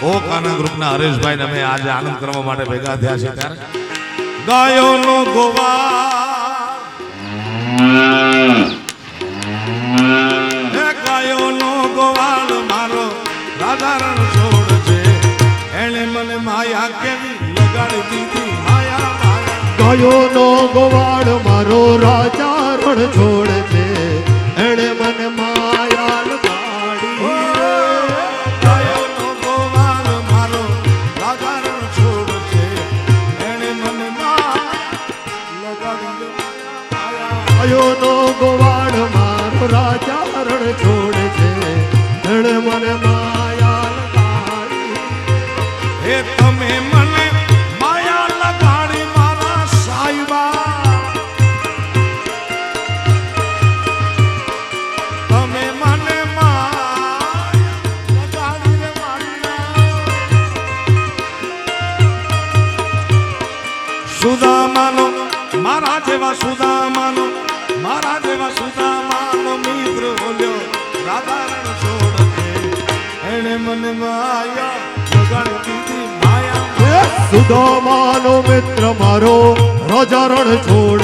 ઓ કાના ગ્રુપના હરેશભાઈ ને અમે આજે આનંદ કરવા માટે ભેગા થયા છે ત્યારે ગાયોનો ગોવાળ ગાયોનો ગોવાળ મારો રાધારણ છોડ છે એને મને માયા કેવી લગાડી દીધી માયા માયા ગાયોનો ગોવાળ મારો રાધારણ છોડ છે એને મને માયા લગાડી ગાયોનો ગોવાળ મારો રાધારણ છોડ છે એને મને માયા લગાડી ગાયોનો ગોવાળ મારો રાધારણ છોડ છે એને મને માયા લગાડી હે તમે મને માયા લગાડી મારા સાહેબા તમે મને માયા લગાડી રે સુદામાનો મારા જેવા સુદામાનો મારા જેવા સુદામાનો મિત્ર બોલ્યો રાધારણ છોડ છે એને મને માયા લગાડી દીધી માયા સુદામાનો મિત્ર મારો રાધારણ છોડ